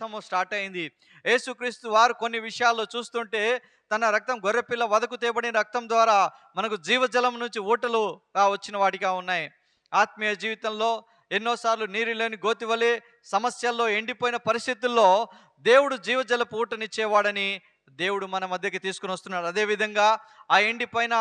రక్తము స్టార్ట్ అయింది. యేసుక్రీస్తు వారు కొన్ని విషయాల్లో చూస్తుంటే తన రక్తం గొర్రెపిల్ల వదకు తేబడిన రక్తం ద్వారా మనకు జీవజలం నుంచి ఊటలుగా వచ్చిన వాటిగా ఉన్నాయి. ఆత్మీయ జీవితంలో ఎన్నోసార్లు నీరు లేని గోతి వలె సమస్యల్లో ఎండిపోయిన పరిస్థితుల్లో దేవుడు జీవజలపు ఊటనిచ్చేవాడని దేవుడు మన మధ్యకి తీసుకుని వస్తున్నాడు. అదేవిధంగా ఆ ఎండిపోయిన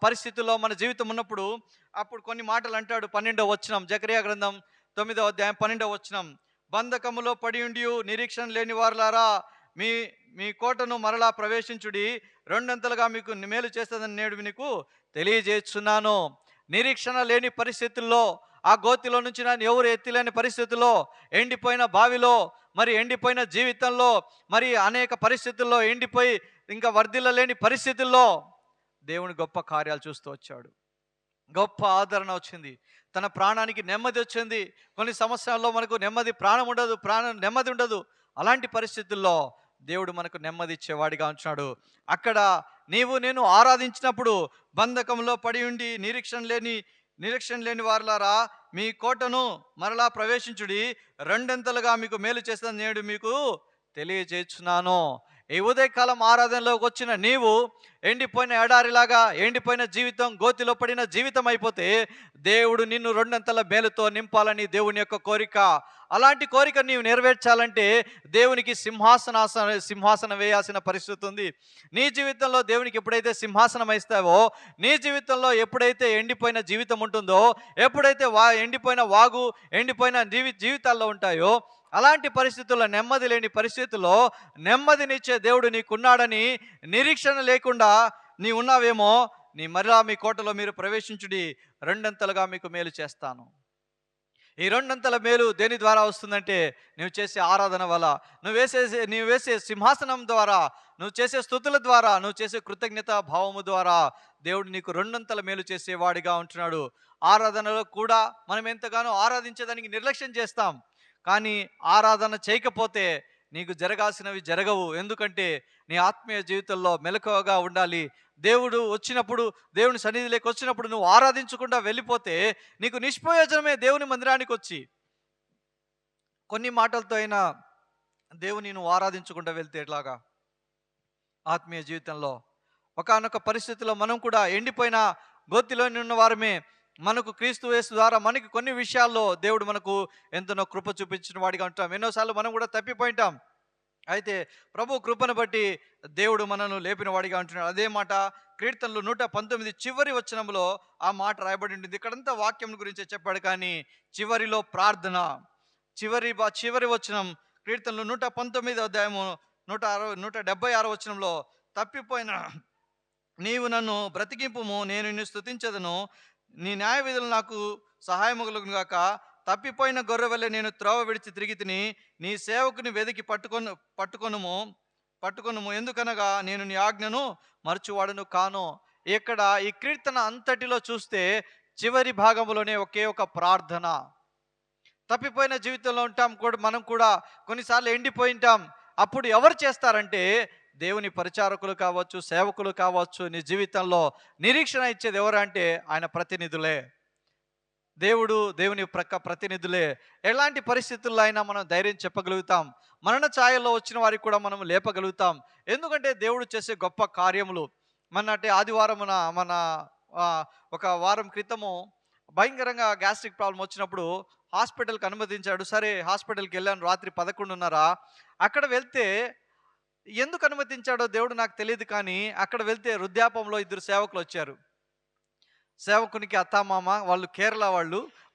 పరిస్థితుల్లో మన జీవితం ఉన్నప్పుడు అప్పుడు కొన్ని మాటలు అంటాడు. 12వ వచనం, జకరియా గ్రంథం 9వ అధ్యాయం 12వ వచనం, బంధకములో పడి ఉండి నిరీక్షణ లేని వారులారా మీ మీ కోటను మరలా ప్రవేశించుడి, రెండంతలుగా మీకు మేలు చేస్తుందని నేడు నీకు తెలియజేస్తున్నాను. నిరీక్షణ లేని పరిస్థితుల్లో, ఆ గోతిలో నుంచి నన్ను ఎవరు ఎత్తిలేని పరిస్థితుల్లో, ఎండిపోయిన బావిలో, మరి ఎండిపోయిన జీవితంలో, మరి అనేక పరిస్థితుల్లో ఎండిపోయి ఇంకా వర్ధిల్లలేని పరిస్థితుల్లో దేవుని గొప్ప కార్యాలు చూస్తూ వచ్చాడు. గొప్ప ఆదరణ వచ్చింది, తన ప్రాణానికి నెమ్మది వచ్చింది. కొన్ని సంవత్సరాల్లో మనకు నెమ్మది ఉండదు. అలాంటి పరిస్థితుల్లో దేవుడు మనకు నెమ్మది ఇచ్చేవాడిగా ఉంటున్నాడు. అక్కడ నీవు నేను ఆరాధించినప్పుడు బంధకంలో పడి ఉండి నిరీక్షణ లేని వారులారా మీ కోటను మరలా ప్రవేశించుడి, రెండంతలుగా మీకు మేలు చేస్తుందని నేడు మీకు తెలియజేస్తున్నాను. ఈ ఉదయకాలం ఆరాధనలోకి వచ్చిన నీవు ఎండిపోయిన ఎడారిలాగా ఎండిపోయిన జీవితం, గోతిలో పడిన జీవితం అయిపోతే దేవుడు నిన్ను రెండంతల మేలుతో నింపాలని దేవుని యొక్క కోరిక. అలాంటి కోరిక నీవు నెరవేర్చాలంటే దేవునికి సింహాసనం వేయాల్సిన పరిస్థితి ఉంది. నీ జీవితంలో దేవునికి ఎప్పుడైతే సింహాసనం ఇస్తావో, నీ జీవితంలో ఎప్పుడైతే ఎండిపోయిన జీవితం ఉంటుందో, ఎప్పుడైతే ఎండిపోయిన వాగు ఎండిపోయిన జీవితాల్లో ఉంటాయో, అలాంటి పరిస్థితుల్లో, నెమ్మది లేని పరిస్థితుల్లో నెమ్మదినిచ్చే దేవుడు నీకున్నాడని నిరీక్షణ లేకుండా నీ ఉన్నావేమో, మరలా మీ కోటలో మీరు ప్రవేశించుడి, రెండంతలుగా మీకు మేలు చేస్తాను. ఈ రెండంతల మేలు దేని ద్వారా వస్తుందంటే నువ్వు చేసే ఆరాధన వల్ల, నువ్వు వేసే సింహాసనం ద్వారా, నువ్వు చేసే స్తుతుల ద్వారా, నువ్వు చేసే కృతజ్ఞత భావము ద్వారా దేవుడు నీకు రెండంతల మేలు చేసేవాడిగా ఉంటున్నాడు. ఆరాధనలో కూడా మనం ఎంతగానో ఆరాధించేదానికి నిర్లక్ష్యం చేస్తాం. కానీ ఆరాధన చేయకపోతే నీకు జరగాల్సినవి జరగవు. ఎందుకంటే నీ ఆత్మీయ జీవితంలో మెలకువగా ఉండాలి. దేవుడు వచ్చినప్పుడు, దేవుని సన్నిధిలోకి వచ్చినప్పుడు నువ్వు ఆరాధించకుండా వెళ్ళిపోతే నీకు నిష్ప్రయోజనమే. దేవుని మందిరానికి వచ్చి కొన్ని మాటలతో అయినా దేవుని నువ్వు ఆరాధించకుండా వెళ్తే ఎట్లాగా? ఆత్మీయ జీవితంలో ఒకానొక పరిస్థితిలో మనం కూడా ఎండిపోయిన గోతిలోని ఉన్న వారమే. మనకు క్రీస్తు యేసు ద్వారా మనకి కొన్ని విషయాల్లో దేవుడు మనకు ఎంతనో కృప చూపించిన వాడిగా ఉంటాం. ఎన్నోసార్లు మనం కూడా తప్పిపోయింటాం. అయితే ప్రభు కృపను బట్టి దేవుడు మనను లేపిన వాడిగా ఉంటున్నాడు. అదే మాట కీర్తనలు 119 చివరి వచనంలో ఆ మాట రాయబడి ఉంటుంది. ఇక్కడంతా వాక్యం గురించే చెప్పాడు, కానీ చివరిలో ప్రార్థన, చివరి వచనం కీర్తనలు 119 అధ్యాయము 176 వచనంలో, తప్పిపోయిన నీవు నన్ను బ్రతికింపుము, నేను నిన్ను స్తుతించదను, నీ న్యాయ విధులు నాకు సహాయముగులును గాక, తప్పిపోయిన గొర్రె వలె నేను త్రోవ విడిచి తిరిగి తిని, నీ సేవకుని వెదికి పట్టుకొనుము, ఎందుకనగా నేను నీ ఆజ్ఞను మరచువాడును కాను. ఇక్కడ ఈ కీర్తన అంతటిలో చూస్తే చివరి భాగంలోనే ఒకే ఒక ప్రార్థన. తప్పిపోయిన జీవితంలో ఉంటాం కూడా, మనం కూడా కొన్నిసార్లు ఎండిపోయి ఉంటాం. అప్పుడు ఎవరు చేస్తారంటే దేవుని పరిచారకులు కావచ్చు, సేవకులు కావచ్చు. నీ జీవితంలో నిరీక్షణ ఇచ్చేది ఎవరంటే ఆయన ప్రతినిధులే. దేవుని ప్రతినిధులే. ఎలాంటి పరిస్థితుల్లో అయినా మనం ధైర్యం చెప్పగలుగుతాం. మరణ ఛాయల్లో వచ్చిన వారికి కూడా మనం లేపగలుగుతాం. ఎందుకంటే దేవుడు చేసే గొప్ప కార్యములు. ఆదివారమున ఒక వారం క్రితము భయంకరంగా గ్యాస్ట్రిక్ ప్రాబ్లం వచ్చినప్పుడు హాస్పిటల్కి అనుమతించాడు. సరే, హాస్పిటల్కి వెళ్ళాను రాత్రి 11:30. అక్కడ వెళ్తే ఎందుకు అనుమతించాడో దేవుడు నాకు తెలియదు, కానీ అక్కడ వెళ్తే వృద్ధాపంలో 2 సేవకులు వచ్చారు. సేవకునికి అత్తామామ, వాళ్ళు కేరళ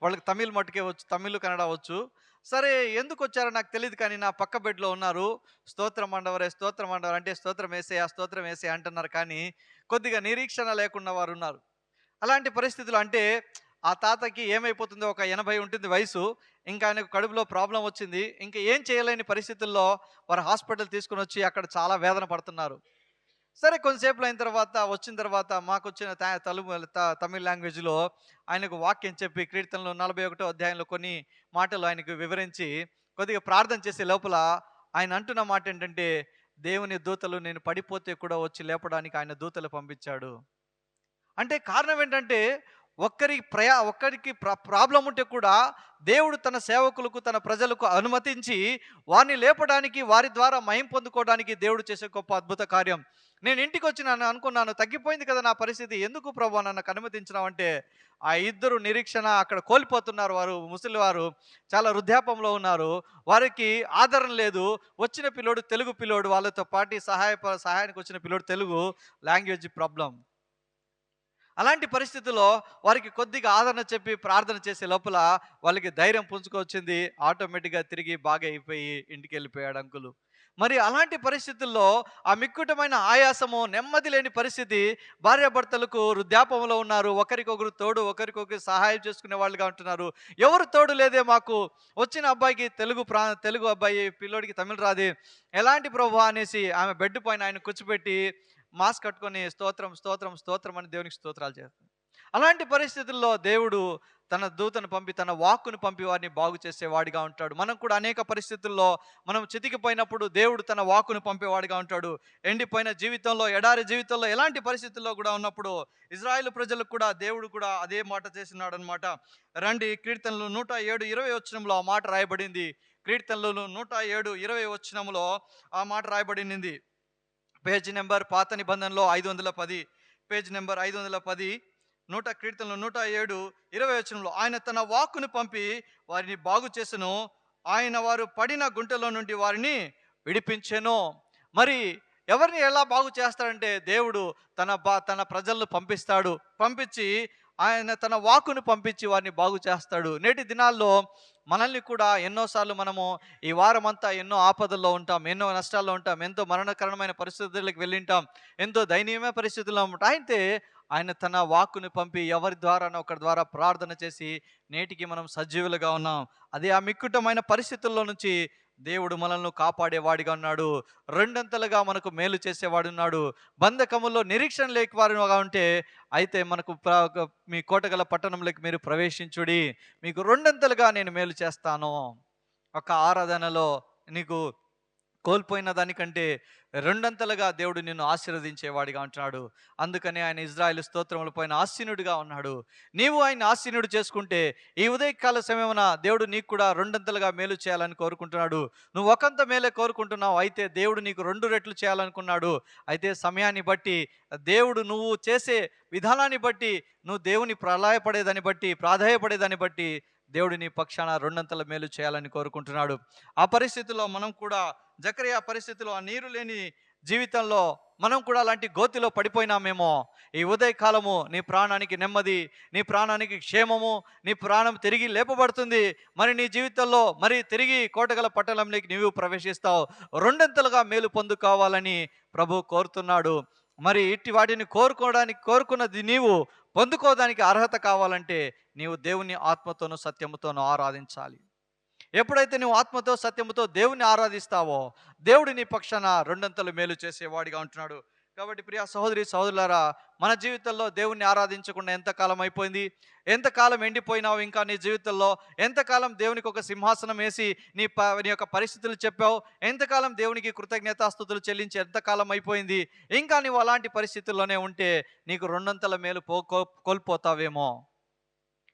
వాళ్ళకి తమిళ్ మట్టుకే వచ్చు, తమిళ్ కన్నడ వచ్చు. సరే, ఎందుకు వచ్చారో నాకు తెలియదు, కానీ నా పక్క బెడ్లో ఉన్నారు. స్తోత్రం అండవరే, స్తోత్రం అండవరే అంటే స్తోత్రం వేసే అంటున్నారు, కానీ కొద్దిగా నిరీక్షణ లేకుండా వారు ఉన్నారు. అలాంటి పరిస్థితులు అంటే ఆ తాతకి ఏమైపోతుందో, ఒక 80 ఉంటుంది వయసు, ఇంకా ఆయనకు కడుపులో ప్రాబ్లం వచ్చింది. ఇంకా ఏం చేయలేని పరిస్థితుల్లో వారు హాస్పిటల్ తీసుకుని వచ్చి అక్కడ చాలా వేదన పడుతున్నారు. సరే, కొంతసేపులో వచ్చిన తర్వాత మాకు వచ్చిన తమిళ్ లాంగ్వేజ్లో ఆయనకు వాక్యం చెప్పి కీర్తనలు 41వ అధ్యాయంలో కొన్ని మాటలు ఆయనకు వివరించి కొద్దిగా ప్రార్థన చేసే లోపల ఆయన అంటున్న మాట ఏంటంటే, దేవుని దూతలు నేను పడిపోతే కూడా వచ్చి లేపడానికి ఆయన దూతలు పంపించాడు. అంటే కారణం ఏంటంటే ఒక్కరికి ప్రాబ్లం ఉంటే కూడా దేవుడు తన సేవకులకు, తన ప్రజలకు అనుమతించి వారిని లేపడానికి, వారి ద్వారా మహిమ పొందుకోవడానికి దేవుడు చేసే గొప్ప అద్భుత కార్యం. నేను ఇంటికి వచ్చి నన్ను అనుకున్నాను, తగ్గిపోయింది కదా నా పరిస్థితి, ఎందుకు ప్రభువా నన్ను అనుమతించినావు అంటే, ఆ ఇద్దరు నిరీక్షణ అక్కడ కోల్పోతున్నారు. వారు ముసలివారు చాలా వృద్ధాపంలో ఉన్నారు. వారికి ఆదరణ లేదు. వచ్చిన పిల్లోడు తెలుగు పిల్లోడు, వాళ్ళతో పాటు సహాయానికి వచ్చిన పిల్లోడు తెలుగు లాంగ్వేజ్ ప్రాబ్లం. అలాంటి పరిస్థితుల్లో వారికి కొద్దిగా ఆదరణ చెప్పి ప్రార్థన చేసే లోపల వాళ్ళకి ధైర్యం పుంజుకొచ్చింది. ఆటోమేటిక్గా తిరిగి బాగా అయిపోయి ఇంటికి వెళ్ళిపోయాడు అంకులు. మరి అలాంటి పరిస్థితుల్లో ఆ మిక్కుటమైన ఆయాసము, నెమ్మది లేని పరిస్థితి, భార్యాభర్తలకు వృద్ధాపంలో ఉన్నారు. ఒకరికొకరు తోడు, ఒకరికొకరు సహాయం చేసుకునే వాళ్ళుగా ఉంటున్నారు. ఎవరు తోడు లేదే మాకు, వచ్చిన అబ్బాయికి తెలుగు అబ్బాయి, పిల్లోడికి తమిళ రాదు, ఎలాంటి ప్రభువా అనేసి ఆమె బెడ్ పైన ఆయన కూర్చోబెట్టి మాస్క్ కట్టుకొని స్తోత్రం స్తోత్రం స్తోత్రం అని దేవునికి స్తోత్రాలు చేస్తాడు. అలాంటి పరిస్థితుల్లో దేవుడు తన దూతను పంపి, తన వాక్కును పంపి వారిని బాగు చేసేవాడిగా ఉంటాడు. మనం కూడా అనేక పరిస్థితుల్లో మనం చితికిపోయినప్పుడు దేవుడు తన వాక్కును పంపేవాడిగా ఉంటాడు. ఎండిపోయిన జీవితంలో, ఎడారి జీవితంలో, ఎలాంటి పరిస్థితుల్లో కూడా ఉన్నప్పుడు ఇజ్రాయేలు ప్రజలకు కూడా దేవుడు కూడా అదే మాట చేస్తున్నాడు అనమాట. రండి, కీర్తనలు 107:20 వచనంలో ఆ మాట రాయబడింది. కీర్తనలు 107:20 వచనంలో ఆ మాట రాయబడింది. పేజ్ నెంబర్ పాత నిబంధనలో 510, పేజ్ నెంబర్ 510, కీర్తనలు 107:20 వచనంలో, ఆయన తన వాక్కును పంపి వారిని బాగు చేసెను, ఆయన వారు పడిన గుంటలో నుండి వారిని విడిపించెను. మరి ఎవరిని ఎలా బాగు చేస్తాడంటే, దేవుడు తన ప్రజలను పంపిస్తాడు. పంపించి ఆయన తన వాక్కును పంపించి వారిని బాగు చేస్తాడు. నేటి దినాల్లో మనల్ని కూడా ఎన్నోసార్లు మనము ఈ వారం అంతా ఎన్నో ఆపదల్లో ఉంటాం, ఎన్నో నష్టాల్లో ఉంటాం, ఎంతో మరణకరమైన పరిస్థితులకు వెళ్ళింటాం, ఎంతో దయనీయమైన పరిస్థితుల్లో ఉంటాం. అయితే ఆయన తన వాక్కును పంపి ఎవరి ద్వారానో ఒకరి ద్వారా ప్రార్థన చేసి నేటికి మనం సజీవులుగా ఉన్నాం. అదే ఆ మిక్కుటమైన పరిస్థితుల్లో నుంచి దేవుడు మనల్ని కాపాడేవాడిగా ఉన్నాడు. రెండంతలుగా మనకు మేలు చేసేవాడు ఉన్నాడు. బంధకములో నిరీక్షణ లేనివారుగా ఉంటే అయితే మనకు మీ కోటగల పట్టణంలోకి మీరు ప్రవేశించుడి, మీకు రెండంతలుగా నేను మేలు చేస్తాను. ఒక ఆరాధనలో నీకు కోల్పోయిన దానికంటే రెండంతలుగా దేవుడు నిన్ను ఆశీర్వదించేవాడిగా ఉంటున్నాడు. అందుకని ఆయన ఇజ్రాయేలు స్తోత్రముల పైన ఆసీనుడిగా ఉన్నాడు. నీవు ఆయన ఆసీనుడు చేసుకుంటే ఈ ఉదయకాల సమయమున దేవుడు నీకు కూడా రెండంతలుగా మేలు చేయాలని కోరుకుంటున్నాడు. నువ్వు ఒకంత మేలే కోరుకుంటున్నావు, అయితే దేవుడు నీకు 2 రెట్లు చేయాలనుకున్నాడు. అయితే సమయాన్ని బట్టి, దేవుడు నువ్వు చేసే విధానాన్ని బట్టి, నువ్వు దేవుని ప్రాధాయపడేదాన్ని బట్టి దేవుడు నీ పక్షాన రెండంతల మేలు చేయాలని కోరుకుంటున్నాడు. ఆ పరిస్థితుల్లో మనం కూడా జకరియా పరిస్థితిలో, ఆ నీరు లేని జీవితంలో మనం కూడా అలాంటి గోతిలో పడిపోయినామేమో. ఈ ఉదయకాలము నీ ప్రాణానికి నెమ్మది, నీ ప్రాణానికి క్షేమము, నీ ప్రాణం తిరిగి లేపబడుతుంది. మరి నీ జీవితంలో మరి తిరిగి కోటగల పట్టణంలోకి నీవు ప్రవేశిస్తావు. రెండంతలుగా మేలు పొందుకోవాలని ప్రభు కోరుతున్నాడు. మరి ఇట్టి వాటిని కోరుకున్నది నీవు పొందుకోవడానికి అర్హత కావాలంటే నీవు దేవుని ఆత్మతోనూ సత్యముతోనూ ఆరాధించాలి. ఎప్పుడైతే నువ్వు ఆత్మతో సత్యముతో దేవుని ఆరాధిస్తావో దేవుడు నీ పక్షాన రెండంతలు మేలు చేసేవాడిగా ఉంటున్నాడు. కాబట్టి ప్రియ సహోదరి సహోదరులారా, మన జీవితంలో దేవుణ్ణి ఆరాధించకుండా ఎంతకాలం అయిపోయింది? ఎంతకాలం ఎండిపోయినావు ఇంకా నీ జీవితంలో? ఎంతకాలం దేవునికి ఒక సింహాసనం వేసి నీ యొక్క పరిస్థితులు చెప్పావు? ఎంతకాలం దేవునికి కృతజ్ఞతాస్తుతులు చెల్లించి ఎంతకాలం అయిపోయింది? ఇంకా నీవు అలాంటి పరిస్థితుల్లోనే ఉంటే నీకు రెండంతల మేలు కోల్పోతావేమో.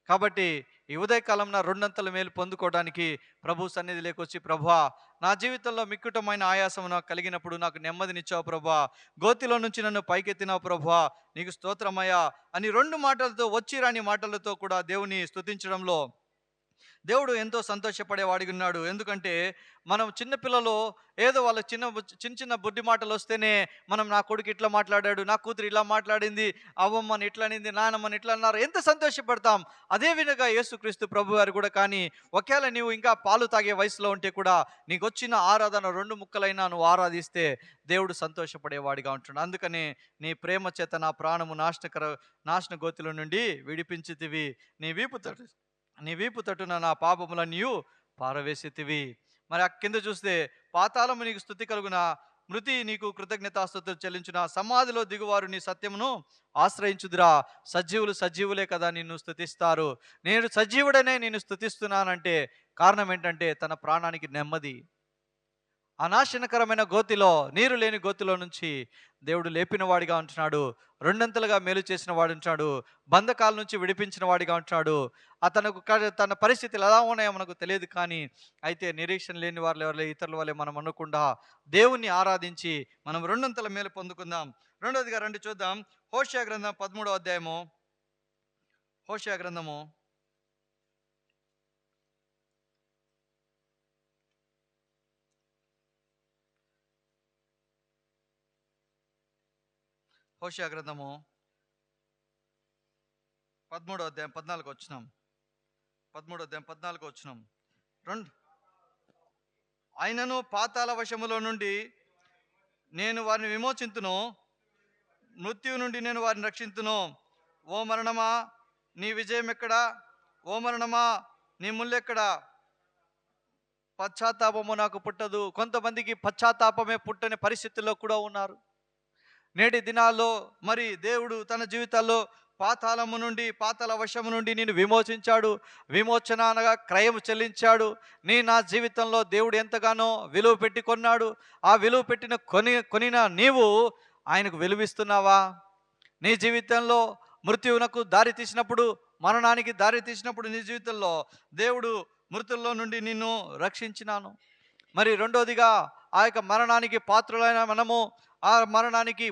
కాబట్టి ఈ ఉదయకాలంలో రెండంతల మేలు పొందుకోవడానికి ప్రభు సన్నిధిలోకి వచ్చి, ప్రభువా నా జీవితంలో మిక్కుటమైన ఆయాసం నాకు కలిగినప్పుడు నాకు నెమ్మదినిచ్చావు ప్రభువా, గోతిలో నుంచి నన్ను పైకెత్తినావు ప్రభువా, నీకు స్తోత్రమయ్యా అని 2 మాటలతో, వచ్చి రాని మాటలతో కూడా దేవుని స్తుతించడంలో దేవుడు ఎంతో సంతోషపడేవాడిగా ఉన్నాడు. ఎందుకంటే మనం చిన్నపిల్లలు ఏదో వాళ్ళ చిన్న బుద్ధి మాటలు వస్తేనే మనం, నా కొడుకు ఇట్లా మాట్లాడాడు, నా కూతురు ఇలా మాట్లాడింది, అవ్వమ్మని ఇట్లా అనింది, నానమ్మని ఇట్లా అన్నారు, ఎంత సంతోషపడతాం. అదేవిధంగా యేసుక్రీస్తు ప్రభు గారు కూడా, కానీ ఒకవేళ నీవు ఇంకా పాలు తాగే వయసులో ఉంటే కూడా నీకు వచ్చిన ఆరాధన 2 ముక్కలైనా నువ్వు ఆరాధిస్తే దేవుడు సంతోషపడేవాడిగా ఉంటున్నాడు. అందుకని నీ ప్రేమ చేత నా ప్రాణము నాశన గోతిలో నుండి విడిపించితివి, నీ వీపు తట్టున నా పాపములన్నీ పారవేసితివి. మరి ఆ కింద చూస్తే, పాతాళము నీకు స్తుతి కలుగున, మృతి నీకు కృతజ్ఞతాస్తుతులు చెల్లించున, సమాధిలో దిగువారు నీ సత్యమును ఆశ్రయించుదురా, సజీవులే కదా నిన్ను స్తుతిస్తారు. నేను సజీవుడనే నిన్ను స్తుతిస్తున్నానంటే కారణం ఏంటంటే తన ప్రాణానికి నెమ్మది. ఆ నాశనకరమైన గోతిలో, నీరు లేని గోతిలో నుంచి దేవుడు లేపిన వాడిగా ఉంటున్నాడు. రెండంతలుగా మేలు చేసిన వాడు ఉంటున్నాడు. బంధకాల నుంచి విడిపించిన వాడిగా ఉంటున్నాడు. అతనుకు తన పరిస్థితులు ఎలా ఉన్నాయో మనకు తెలియదు కానీ, అయితే నిరీక్షణ లేని వారు ఎవరు ఇతరుల వల్లే మనం అనకుండా దేవుణ్ణి ఆరాధించి మనం రెండంతల మేలు పొందుకుందాం. రెండోదిగా రండి చూద్దాం. హోషేయ గ్రంథం 13వ అధ్యాయము. హోషేయ గ్రంథము హోషేయ గ్రంథము 13వ అధ్యాయం 14 వచ్చినాం. 13వ అధ్యాయం 14 వచ్చినాం. రెండు ఆయనను పాతాళ వశములో నుండి నేను వారిని విమోచింతును, మృత్యువు నుండి నేను వారిని రక్షింతును. ఓ మరణమా నీ విజయం ఎక్కడా? ఓ మరణమా నీ ముల్లెక్కడా? పశ్చాత్తాపము నాకు పుట్టదు. కొంతమందికి పశ్చాత్తాపమే పుట్టని పరిస్థితుల్లో కూడా ఉన్నారు. నేటి దినాల్లో మరి దేవుడు తన జీవితాల్లో పాతాళము నుండి, పాతాళ వశము నుండి నేను విమోచించాడు. విమోచన అనగా క్రయం చెల్లించాడు. నా జీవితంలో దేవుడు ఎంతగానో విలువ పెట్టి కొన్నాడు. ఆ విలువ పెట్టిన కొనిన నీవు ఆయనకు విలువిస్తున్నావా? నీ జీవితంలో మృత్యువునకు దారి తీసినప్పుడు, మరణానికి దారి తీసినప్పుడు నీ జీవితంలో దేవుడు మృతుల్లో నుండి నిన్ను రక్షించినాను. మరి రెండోదిగా ఆ యొక్క మరణానికి పాత్రులైన మనము, ఆ మరణానికి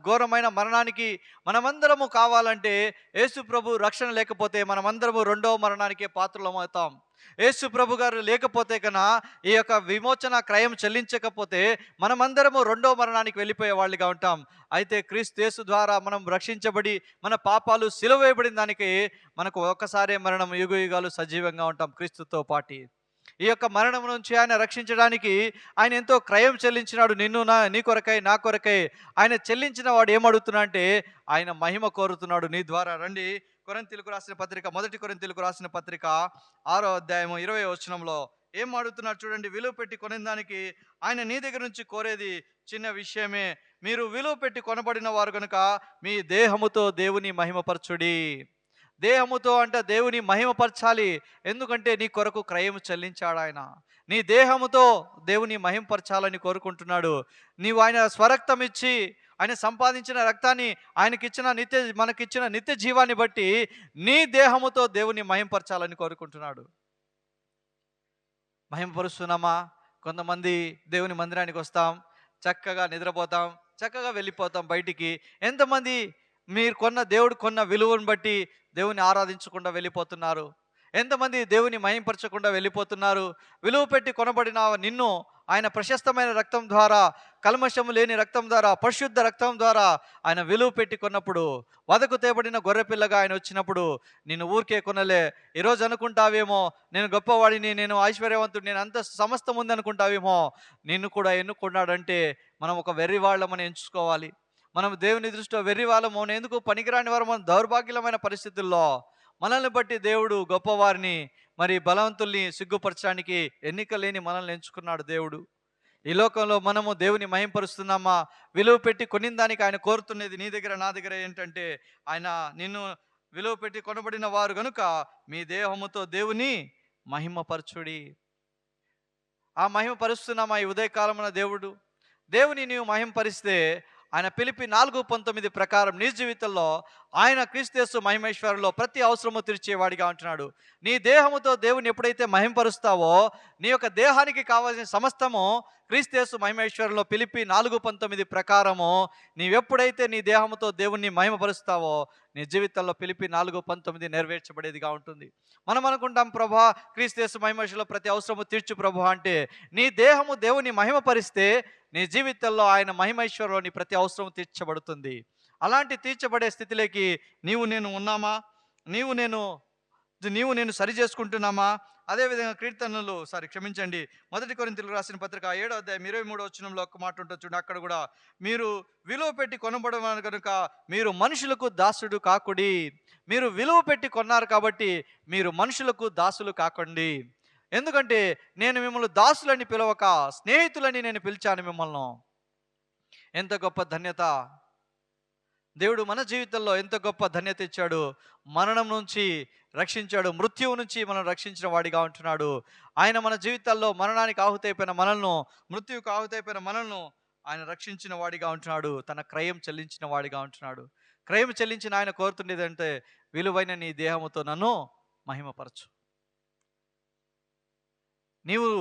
ఘోరమైన మరణానికి మనమందరము కావాలంటే యేసు ప్రభు రక్షణ లేకపోతే మనమందరము రెండవ మరణానికే పాత్రలం అవుతాం. యేసు ప్రభు గారు లేకపోతే కన్నా, ఈ యొక్క విమోచన క్రయం చెల్లించకపోతే మనమందరము రెండవ మరణానికి వెళ్ళిపోయే వాళ్ళుగా ఉంటాం. అయితే క్రీస్తు యేసు ద్వారా మనం రక్షించబడి మన పాపాలు సిలువ వేయబడిన దానికి మనకు ఒక్కసారే మరణం, యుగ యుగాలు సజీవంగా ఉంటాం క్రీస్తుతో పాటి. ఈ యొక్క మరణం నుంచి ఆయన రక్షించడానికి ఆయన ఎంతో క్రయం చెల్లించినాడు. నీ కొరకై, నా కొరకై ఆయన చెల్లించిన వాడు ఏమడుగుతున్నా అంటే ఆయన మహిమ కోరుతున్నాడు నీ ద్వారా. రండి కొరింథీయులకు రాసిన పత్రిక, 1 కొరింథీయులకు రాసిన పత్రిక 6వ అధ్యాయము 20వ వచనంలో ఏం అడుగుతున్నాడు చూడండి. విలువ పెట్టి కొనే దానికి ఆయన నీ దగ్గర నుంచి కోరేది చిన్న విషయమే. మీరు విలువ పెట్టి కొనబడిన వారు కనుక మీ దేహముతో దేవుని మహిమపరచుడి. దేహముతో అంటే దేవుని మహిమపరచాలి. ఎందుకంటే నీ కొరకు క్రయం చెల్లించాడు ఆయన. నీ దేహముతో దేవుని మహిమపరచాలని కోరుకుంటున్నాడు. నీవు ఆయన స్వరక్తం ఇచ్చి, ఆయన సంపాదించిన రక్తాన్ని, మనకిచ్చిన నిత్య జీవాన్ని బట్టి నీ దేహముతో దేవుని మహిమపరచాలని కోరుకుంటున్నాడు. మహిమపరుస్తున్నామా? కొంతమంది దేవుని మందిరానికి వస్తాం, చక్కగా నిద్రపోతాం, చక్కగా వెళ్ళిపోతాం బయటికి. ఎంతమంది దేవుడు కొన్న విలువను బట్టి దేవుని ఆరాధించకుండా వెళ్ళిపోతున్నారు? ఎంతమంది దేవుని మహింపరచకుండా వెళ్ళిపోతున్నారు? విలువ పెట్టి కొనబడిన నిన్ను ఆయన ప్రశస్తమైన రక్తం ద్వారా, కల్మషము లేని రక్తం ద్వారా, పరిశుద్ధ రక్తం ద్వారా ఆయన విలువ పెట్టి కొన్నప్పుడు, వదకు తేబడిన గొర్రెపిల్లగా ఆయన వచ్చినప్పుడు నిన్ను ఊరికే కొనలే. ఈరోజు అనుకుంటావేమో నేను గొప్పవాడిని, నేను ఐశ్వర్యవంతుడు, నేను అంత సమస్తం ఉంది అనుకుంటావేమో. నిన్ను కూడా ఎన్నుకున్నాడంటే మనం ఒక వెర్రి వాళ్ళమని ఎంచుకోవాలి. మనం దేవుని దృష్టిలో వెర్రి వాళ్ళము, ఎందుకు పనికిరాని వారు, మన దౌర్భాగ్యమైన పరిస్థితుల్లో మనల్ని బట్టి దేవుడు గొప్పవారిని, మరి బలవంతుల్ని సిగ్గుపరచడానికి ఎన్నిక లేని మనల్ని ఎంచుకున్నాడు దేవుడు. ఈ లోకంలో మనము దేవుని మహింపరుస్తున్నామా? విలువ పెట్టి కొనిన దానికి ఆయన కోరుతున్నది నీ దగ్గర, నా దగ్గర ఏంటంటే ఆయన నిన్ను విలువ పెట్టి కొనబడిన వారు గనుక మీ దేహముతో దేవుని మహిమపరచుడి. ఆ మహిమపరుస్తున్నామా ఈ ఉదయకాలమున? దేవుని నీవు మహిమపరిస్తే ఆయన ఫిలిప్పీ 4:19 ప్రకారం నీ జీవితంలో ఆయన క్రీస్తు యేసు మహిమేశ్వరులో ప్రతి అవసరము తీర్చేవాడిగా ఉంటున్నాడు. నీ దేహముతో దేవుని ఎప్పుడైతే మహింపరుస్తావో, నీ యొక్క దేహానికి కావాల్సిన సమస్తము క్రీస్తు యేసు మహిమేశ్వరులో ఫిలిప్పీ 4:19 ప్రకారము నీవెప్పుడైతే నీ దేహముతో దేవుణ్ణి మహిమపరుస్తావో నీ జీవితంలో ఫిలిప్పీ 4:19 నెరవేర్చబడేదిగా ఉంటుంది. మనం అనుకుంటాం, ప్రభా క్రీస్తు యేసు మహిమేశ్వరులో ప్రతి అవసరము తీర్చు ప్రభు అంటే, నీ దేహము దేవుని మహిమపరిస్తే నీ జీవితంలో ఆయన మహిమైశ్వర్యంలోని ప్రతి అవసరం తీర్చబడుతుంది. అలాంటి తీర్చబడే స్థితిలోకి నేను ఉన్నామా? నీవు నేను సరి చేసుకుంటున్నామా? అదేవిధంగా కీర్తనలు 1 కొరింథీయులకు రాసిన పత్రిక 7వ అధ్యాయం 23వ వచనంలో ఒక మాట ఉంటుంది చూడండి. అక్కడ కూడా మీరు విలువ పెట్టి కొనబడమని కనుక మీరు మనుషులకు దాసుడు కాకుడి. మీరు విలువ పెట్టి కొన్నారు కాబట్టి మీరు మనుషులకు దాసులు కాకండి. ఎందుకంటే నేను మిమ్మల్ని దాసులని పిలవక స్నేహితులని నేను పిలిచాను మిమ్మల్ని. ఎంత గొప్ప ధన్యత! దేవుడు మన జీవితంలో ఎంత గొప్ప ధన్యత ఇచ్చాడు. మరణం నుంచి రక్షించాడు. మృత్యువు నుంచి మనం రక్షించిన వాడిగా ఉంటున్నాడు. ఆయన మన జీవితాల్లో మరణానికి ఆహుతైపోయిన మనల్ని, మృత్యువుకు ఆహుతైపోయిన మనల్ని ఆయన రక్షించిన వాడిగా ఉంటున్నాడు. తన క్రయం చెల్లించిన వాడిగా ఉంటున్నాడు. క్రయం చెల్లించిన ఆయన కోరుతుండేదంటే, విలువైన నీ దేహముతో నన్ను మహిమపరచు. నీవు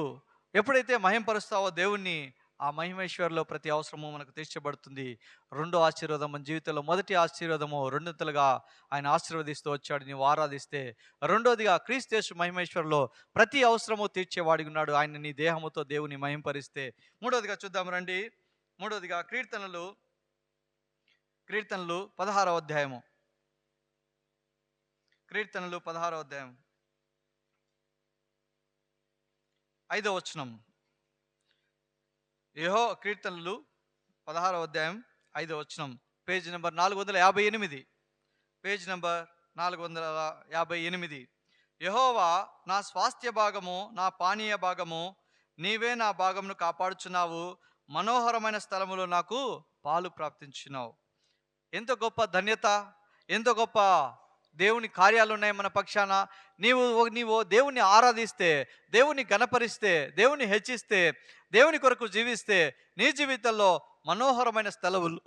ఎప్పుడైతే మహిమపరుస్తావో దేవుణ్ణి, ఆ మహిమేశ్వరులో ప్రతి అవసరము మనకు తీర్చబడుతుంది. రెండో ఆశీర్వాదం మన జీవితంలో, మొదటి ఆశీర్వాదము రెండొంతులుగా ఆయన ఆశీర్వదిస్తూ వచ్చాడు నీవు ఆరాధిస్తే. రెండోదిగా క్రీస్తు మహిమేశ్వరులో ప్రతి అవసరము తీర్చేవాడిగా ఉన్నాడు ఆయన నీ దేహముతో దేవుని మహింపరిస్తే. మూడోదిగా చూద్దాం రండి. మూడోదిగా కీర్తనలు 16వ అధ్యాయము. కీర్తనలు 16వ అధ్యాయం 5వ వచనం. కీర్తనలు 16వ అధ్యాయం 5వ వచనం, పేజ్ నెంబర్ 458. Page number 458. యెహోవా నా స్వాస్థ్య భాగము, నా పానీయ భాగము, నీవే నా భాగమును కాపాడుచున్నావు. మనోహరమైన స్థలములో నాకు పాలు ప్రాప్తించినావు. ఎంత గొప్ప ధన్యత, ఎంత గొప్ప దేవుని కార్యాలు ఉన్నాయి మన పక్షాన. నీవు దేవుని ఆరాధిస్తే, దేవుని గణపరిస్తే, దేవుని హెచ్చిస్తే, దేవుని కొరకు జీవిస్తే, నీ జీవితంలో మనోహరమైన స్థలములు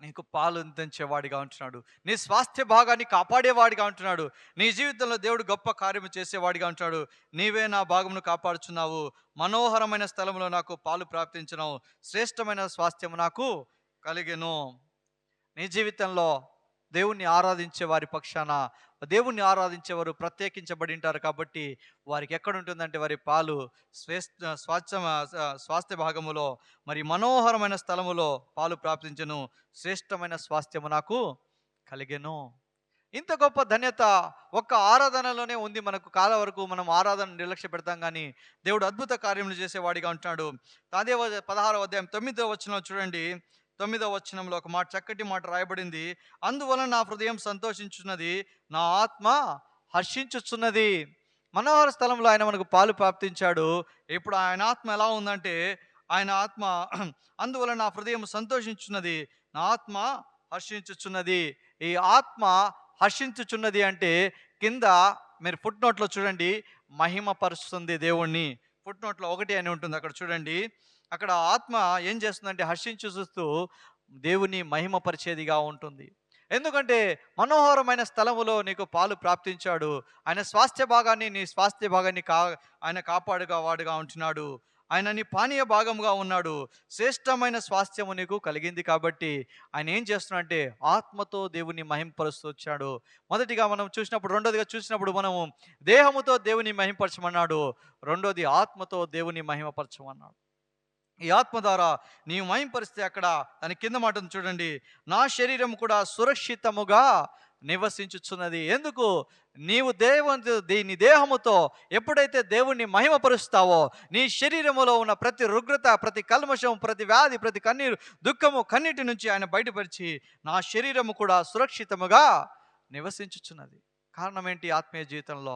నీకు పాలు అందించేవాడిగా ఉంటున్నాడు. నీ స్వాస్థ్య భాగాన్ని కాపాడేవాడిగా ఉంటున్నాడు. నీ జీవితంలో దేవుడు గొప్ప కార్యము చేసేవాడిగా ఉంటున్నాడు. నీవే నా భాగమును కాపాడుచున్నావు. మనోహరమైన స్థలంలో నాకు పాలు ప్రాప్తించినావు. శ్రేష్టమైన స్వాస్థ్యము నాకు కలిగెను. నీ జీవితంలో దేవుణ్ణి ఆరాధించే వారి పక్షాన, దేవుణ్ణి ఆరాధించేవారు ప్రత్యేకించబడి ఉంటారు కాబట్టి వారికి ఎక్కడ ఉంటుందంటే వారి పాలు స్వాస్థ్య భాగములో, మరి మనోహరమైన స్థలములో పాలు ప్రాప్తించను. శ్రేష్టమైన స్వాస్థ్యము నాకు కలిగెను. ఇంత గొప్ప ధన్యత ఒక్క ఆరాధనలోనే ఉంది మనకు. కాలం వరకు మనం ఆరాధన నిర్లక్ష్య పెడతాం, కానీ దేవుడు అద్భుత కార్యములు చేసేవాడిగా ఉంటున్నాడు. అదే 16వ అధ్యాయం 9వ వచనంలో చూడండి. 9వ వచనంలో ఒక మాట, చక్కటి మాట రాయబడింది. అందువలన నా హృదయం సంతోషించున్నది, నా ఆత్మ హర్షించుచున్నది. మనోహర స్థలంలో ఆయన మనకు పాలు ప్రాప్తించాడు. ఇప్పుడు ఆయన ఆత్మ ఎలా ఉందంటే, ఆయన ఆత్మ అందువలన నా హృదయం సంతోషించున్నది, నా ఆత్మ హర్షించుచున్నది. ఈ ఆత్మ హర్షించుచున్నది అంటే కింద మీరు ఫుట్ నోట్లో చూడండి, మహిమపరుస్తుంది దేవుణ్ణి. ఫుట్ నోట్లో 1 అని ఉంటుంది, అక్కడ చూడండి. అక్కడ ఆత్మ ఏం చేస్తుందంటే హర్షించు చూస్తూ దేవుని మహిమపరిచేదిగా ఉంటుంది. ఎందుకంటే మనోహరమైన స్థలములో నీకు పాలు ప్రాప్తించాడు. ఆయన స్వాస్థ్య భాగాన్ని, నీ స్వాస్థ్య భాగాన్ని ఆయన కాపాడుగా వాడుగా ఉంటున్నాడు. ఆయన నీ పానీయ భాగముగా ఉన్నాడు. శ్రేష్టమైన స్వాస్థ్యము నీకు కలిగింది కాబట్టి ఆయన ఏం చేస్తున్నాడంటే ఆత్మతో దేవుని మహింపరుస్తూ వచ్చాడు. మొదటిగా మనం చూసినప్పుడు, రెండోదిగా చూసినప్పుడు మనము దేహముతో దేవుని మహింపరచమన్నాడు. రెండోది ఆత్మతో దేవుని మహిమపరచమన్నాడు. ఈ ఆత్మ ద్వారా నీవు మహింపరిస్తే, అక్కడ దాని కింద మాటను చూడండి, నా శరీరం కూడా సురక్షితముగా నివసించుచున్నది. ఎందుకు? నీవు నీ దేహముతో ఎప్పుడైతే దేవుణ్ణి మహిమపరుస్తావో, నీ శరీరములో ఉన్న ప్రతి రుగ్రత, ప్రతి కల్మషం, ప్రతి వ్యాధి, ప్రతి కన్నీరు, దుఃఖము, కన్నీటి నుంచి ఆయన బయటపరిచి నా శరీరము కూడా సురక్షితముగా నివసించుచున్నది. కారణం ఏంటి? ఆత్మీయ జీవితంలో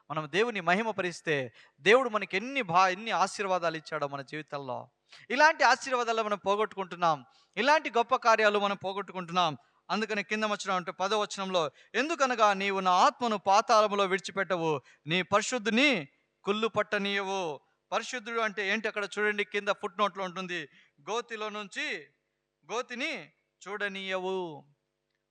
మనం దేవుని మహిమపరిస్తే దేవుడు మనకి ఎన్ని ఆశీర్వాదాలు ఇచ్చాడో మన జీవితంలో. ఇలాంటి ఆశీర్వాదాలు మనం పోగొట్టుకుంటున్నాం, ఇలాంటి గొప్ప కార్యాలు మనం పోగొట్టుకుంటున్నాం. అందుకని కింద వచనం అంటే 10వ వచనంలో, ఎందుకనగా నీవు నా ఆత్మను పాతాళములో విడిచిపెట్టవు, నీ పరిశుద్ధుని కుళ్ళు పట్టనీయవు. పరిశుద్ధుడు అంటే ఏంటి? అక్కడ చూడండి, కింద ఫుట్ నోట్లో ఉంటుంది, గోతిలో నుంచి గోతిని చూడనీయవు.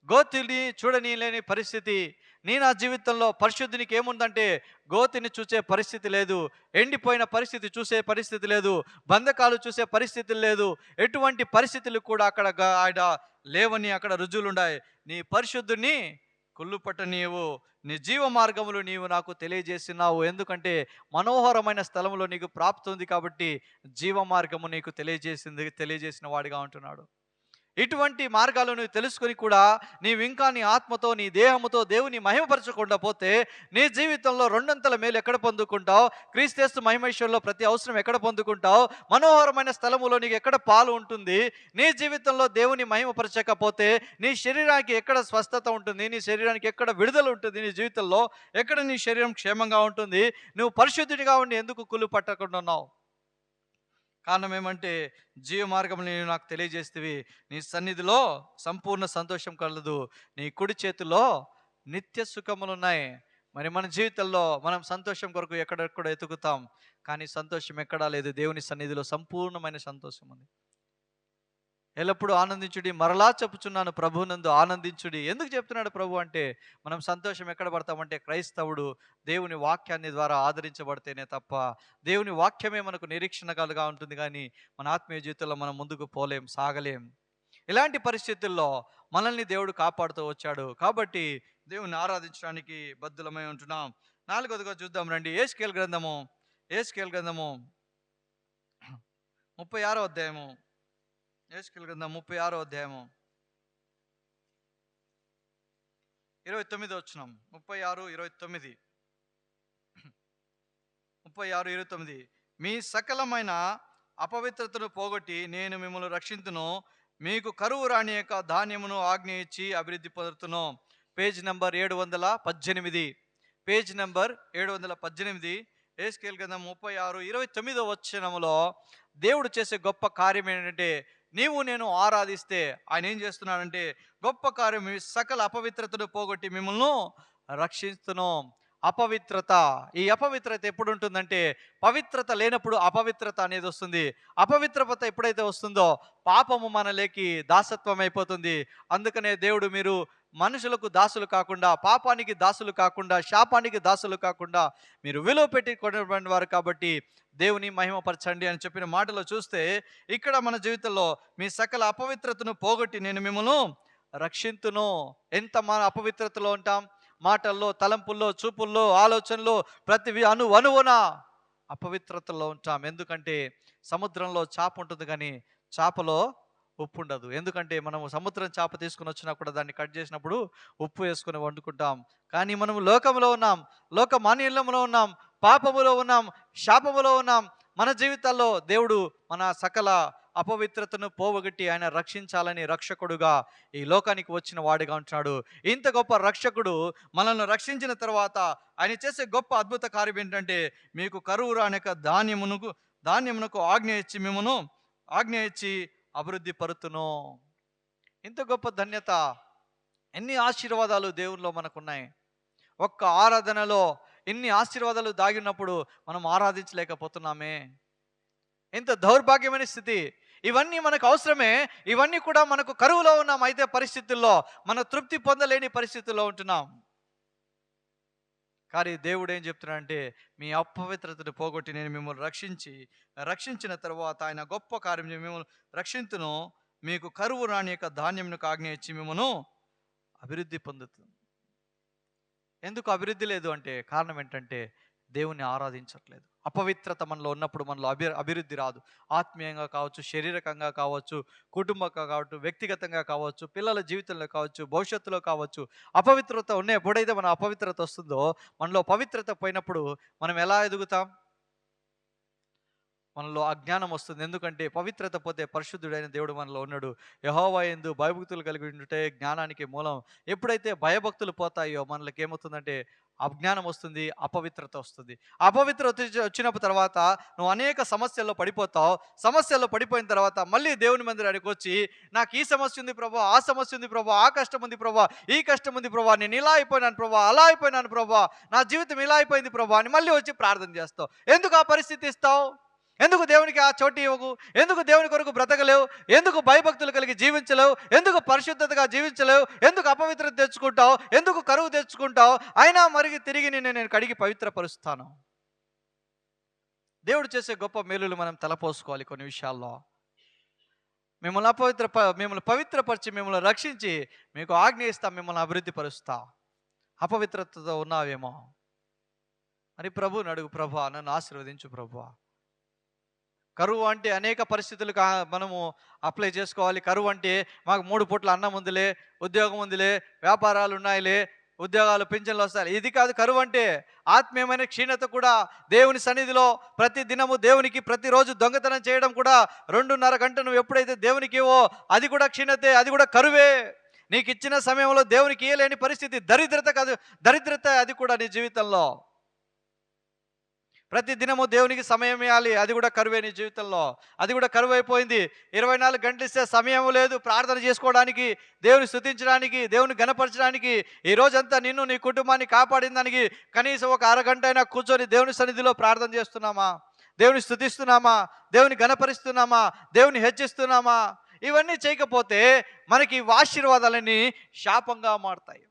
గోతిని చూడనీయలేని పరిస్థితి నా జీవితంలో. పరిశుద్ధునికి ఏముందంటే గోతిని చూసే పరిస్థితి లేదు, ఎండిపోయిన పరిస్థితి చూసే పరిస్థితి లేదు, బంధకాలు చూసే పరిస్థితి లేదు. ఎటువంటి పరిస్థితులు కూడా అక్కడ ఆయన లేవని అక్కడ రుజువులు ఉన్నాయి. నీ పరిశుద్ధుని కుళ్ళు పట్టనీయవు, నీ జీవ మార్గములు నీవు నాకు తెలియజేసినావు. ఎందుకంటే మనోహరమైన స్థలంలో నీకు ప్రాప్తి ఉంది కాబట్టి జీవ మార్గము నీకు తెలియజేసిన వాడిగా ఉంటున్నాడు. ఇటువంటి మార్గాలను తెలుసుకొని కూడా నీవు ఇంకా నీ ఆత్మతో, నీ దేహముతో దేవుని మహిమపరచకుండా పోతే నీ జీవితంలో రెండంతల మేలు ఎక్కడ పొందుకుంటావు? క్రీస్తు మహిమేశ్వరులో ప్రతి అవసరం ఎక్కడ పొందుకుంటావు? మనోహరమైన స్థలములో నీకు ఎక్కడ పాలు ఉంటుంది? నీ జీవితంలో దేవుని మహిమపరచకపోతే నీ శరీరానికి ఎక్కడ స్వస్థత ఉంటుంది? నీ శరీరానికి ఎక్కడ విడుదల ఉంటుంది? నీ జీవితంలో ఎక్కడ నీ శరీరం క్షేమంగా ఉంటుంది? నువ్వు పరిశుద్ధుడిగా ఉండి ఎందుకు కుళ్ళు పట్టకుండా ఉన్నావు? కారణం ఏమంటే, జీవ మార్గం నీవు నాకు తెలియజేస్తేవి, నీ సన్నిధిలో సంపూర్ణ సంతోషం కలదు, నీ కుడి చేతిలో నిత్య సుఖములున్నాయి. మరి మన జీవితంలో మనం సంతోషం కొరకు ఎక్కడెక్కడ ఎతుకుతాం, కానీ సంతోషం ఎక్కడా లేదు. దేవుని సన్నిధిలో సంపూర్ణమైన సంతోషం ఉంది. ఎల్లప్పుడూ ఆనందించుడి, మరలా చెప్పుచున్నాను ప్రభువునందు ఆనందించుడి. ఎందుకు చెప్తున్నాడు ప్రభు అంటే, మనం సంతోషం ఎక్కడ పడతామంటే, క్రైస్తవుడు దేవుని వాక్యాన్ని ద్వారా ఆదరించబడితేనే తప్ప, దేవుని వాక్యమే మనకు నిరీక్షణగా ఉంటుంది. కానీ మన ఆత్మీయ జీవితంలో మనం ముందుకు పోలేం, సాగలేం. ఇలాంటి పరిస్థితుల్లో మనల్ని దేవుడు కాపాడుతూ వచ్చాడు. కాబట్టి దేవుని ఆరాధించడానికి బద్ధులమై ఉంటున్నాం. 4వదిగా చూద్దాం రండి. యెహెజ్కేలు గ్రంథము 36వ అధ్యాయము. యెహెజ్కేలు గ్రంథం 36వ అధ్యాయము 29వ వచనం. 36:29. 36:29. మీ సకలమైన అపవిత్రతను పోగొట్టి నేను మిమ్మల్ని రక్షింతును, మీకు కరువు రాని యొక్క ధాన్యమును ఆజ్ఞ ఇచ్చి అభివృద్ధి పొందుతును. Page number 718. Page number 718. యెహెజ్కేలు గ్రంథం 36:29వ వచనములో దేవుడు చేసే గొప్ప కార్యం ఏంటంటే, నీవు నేను ఆరాధిస్తే ఆయన ఏం చేస్తున్నాడంటే, గొప్ప కార్యం, సకల అపవిత్రతను పోగొట్టి మిమ్మల్ని రక్షిస్తును. అపవిత్రత, ఈ అపవిత్రత ఎప్పుడు ఉంటుందంటే, పవిత్రత లేనప్పుడు అపవిత్రత అనేది వస్తుంది. అపవిత్రత ఎప్పుడైతే వస్తుందో పాపము మనలోకి దాసత్వం అయిపోతుంది. అందుకనే దేవుడు, మీరు మనుషులకు దాసులు కాకుండా, పాపానికి దాసులు కాకుండా, శాపానికి దాసులు కాకుండా మీరు విలువ పెట్టి కొనబడిన వారు కాబట్టి దేవుని మహిమపరచండి అని చెప్పిన మాటలో చూస్తే, ఇక్కడ మన జీవితంలో మీ సకల అపవిత్రతను పోగొట్టి నేను మిమ్మల్ని రక్షింతును. ఎంత మన అపవిత్రతలో ఉంటాం, మాటల్లో, తలంపుల్లో, చూపుల్లో, ఆలోచనలో, ప్రతి అణువున అపవిత్రతలో ఉంటాం. ఎందుకంటే సముద్రంలో చేప ఉంటుంది కానీ చేపలో ఉప్పు ఉండదు. ఎందుకంటే మనము సముద్రం చేప తీసుకుని వచ్చినా కూడా దాన్ని కట్ చేసినప్పుడు ఉప్పు వేసుకుని వండుకుంటాం. కానీ మనము లోకంలో ఉన్నాం, లోక మాన్యంలో ఉన్నాం, పాపములో ఉన్నాం, శాపములో ఉన్నాం. మన జీవితాల్లో దేవుడు మన సకల అపవిత్రతను పోవగొట్టి ఆయన రక్షించాలని రక్షకుడుగా ఈ లోకానికి వచ్చిన వాడిగా ఉంటున్నాడు. ఇంత గొప్ప రక్షకుడు మనల్ని రక్షించిన తర్వాత ఆయన చేసే గొప్ప అద్భుత కార్యం ఏంటంటే, మీకు కరువు రానిక ధాన్యమునకు ఆజ్ఞ ఇచ్చి అభివృద్ధి పరుతును. ఇంత గొప్ప ధన్యత, ఎన్ని ఆశీర్వాదాలు దేవునిలో మనకున్నాయి. ఒక్క ఆరాధనలో ఇన్ని ఆశీర్వాదాలు దాగి ఉన్నప్పుడు మనం ఆరాధించలేకపోతున్నామే. ఎంత దౌర్భాగ్యమైన స్థితి. ఇవన్నీ మనకు అవసరమే, ఇవన్నీ కూడా మనకు కరువులో ఉన్నాం. అయితే పరిస్థితుల్లో మన తృప్తి పొందలేని పరిస్థితుల్లో ఉంటున్నాం. కానీ దేవుడు ఏం చెప్తున్నాడంటే, మీ అపవిత్రతను పోగొట్టి నేను మిమ్మల్ని రక్షించిన తర్వాత ఆయన గొప్ప కార్యం, మిమ్మల్ని రక్షించును, మీకు కరువు రాని యొక్క ధాన్యమునకు ఆజ్ఞ ఇచ్చి మిమ్మల్ని అభివృద్ధి పొందుతుంది. ఎందుకు అభివృద్ధి లేదు అంటే, కారణం ఏంటంటే దేవుణ్ణి ఆరాధించట్లేదు. అపవిత్రత మనలో ఉన్నప్పుడు మనలో అభివృద్ధి రాదు. ఆత్మీయంగా కావచ్చు, శారీరకంగా కావచ్చు, కుటుంబంగా కావచ్చు, వ్యక్తిగతంగా కావచ్చు, పిల్లల జీవితంలో కావచ్చు, భవిష్యత్తులో కావచ్చు. అపవిత్రత ఎప్పుడైతే మన అపవిత్రత వస్తుందో, మనలో పవిత్రత పోయినప్పుడు మనం ఎలా ఎదుగుతాం? మనలో అజ్ఞానం వస్తుంది. ఎందుకంటే పవిత్రత పోతే పరిశుద్ధుడైన దేవుడు మనలో ఉన్నాడు. యెహోవా యందు భయభక్తులు కలిగి ఉంటే జ్ఞానానికి మూలం. ఎప్పుడైతే భయభక్తులు పోతాయో మనకి ఏమవుతుందంటే అజ్ఞానం వస్తుంది, అపవిత్రత వస్తుంది. అపవిత్రత వచ్చిన తర్వాత నువ్వు అనేక సమస్యల్లో పడిపోతావు. సమస్యల్లో పడిపోయిన తర్వాత మళ్ళీ దేవుని మందిరానికి వచ్చి, నాకు ఈ సమస్య ఉంది ప్రభా, ఆ సమస్య ఉంది ప్రభా, ఆ కష్టం ఉంది ప్రభా, ఈ కష్టం ఉంది ప్రభా, నేను ఇలా అయిపోయినాను ప్రభా, అలా అయిపోయినాను ప్రభా, నా జీవితం ఇలా అయిపోయింది ప్రభా అని మళ్ళీ వచ్చి ప్రార్థన చేస్తావు. ఎందుకు ఆ పరిస్థితి ఇస్తావు? ఎందుకు దేవునికి ఆ చోటు ఇవ్వకు? ఎందుకు దేవుని కొరకు బ్రతకలేవు? ఎందుకు భయభక్తులు కలిగి జీవించలేవు? ఎందుకు పరిశుద్ధతగా జీవించలేవు? ఎందుకు అపవిత్రత తెచ్చుకుంటావు? ఎందుకు కరువు తెచ్చుకుంటావు? అయినా మరి తిరిగి నేను కడిగి పవిత్రపరుస్తాను. దేవుడు చేసే గొప్ప మేలులు మనం తలపోసుకోవాలి. కొన్ని విషయాల్లో మిమ్మల్ని పవిత్రపరిచి మిమ్మల్ని రక్షించి మీకు ఆజ్ఞ ఇస్తా, మిమ్మల్ని అభివృద్ధి పరుస్తా. అపవిత్రతతో ఉన్నావేమో అని ప్రభువుని అడుగు. ప్రభువా, నన్ను ఆశీర్వదించు ప్రభువా. కరువు అంటే అనేక పరిస్థితులు మనము అప్లై చేసుకోవాలి. కరువు అంటే మాకు 3 పూట్ల అన్నం ఉందిలే, ఉద్యోగం ఉందిలే, వ్యాపారాలు ఉన్నాయిలే, ఉద్యోగాలు పింఛన్లు వస్తాయి. ఇది కాదు కరువు అంటే. ఆత్మీయమైన క్షీణత కూడా. దేవుని సన్నిధిలో ప్రతి దినము దేవునికి ప్రతిరోజు దొంగతనం చేయడం కూడా 2:30 గంట నువ్వు ఎప్పుడైతే దేవునికి ఇవో అది కూడా క్షీణతే, అది కూడా కరువే. నీకు ఇచ్చిన సమయంలో దేవునికి ఇయ్యలేని పరిస్థితి, దరిద్రత కాదు, దరిద్రత అది కూడా నీ జీవితంలో. ప్రతి దినము దేవునికి సమయం ఇవ్వాలి. అది కూడా కరువే నీ జీవితంలో. అది కూడా కరువైపోయింది. 24 గంటలు ఇస్తే సమయం లేదు ప్రార్థన చేసుకోవడానికి, దేవుని స్తుతించడానికి, దేవుని ఘనపరచడానికి. ఈ రోజంతా నిన్ను నీ కుటుంబాన్ని కాపాడిన దానికి కనీసం ఒక అరగంట అయినా కూర్చొని దేవుని సన్నిధిలో ప్రార్థన చేస్తున్నామా? దేవుని స్తుతిస్తున్నామా? దేవుని ఘనపరుస్తున్నామా? దేవుని హెచ్చిస్తున్నామా? ఇవన్నీ చేయకపోతే మనకి ఈ ఆశీర్వాదాలన్నీ శాపంగా మారతాయి.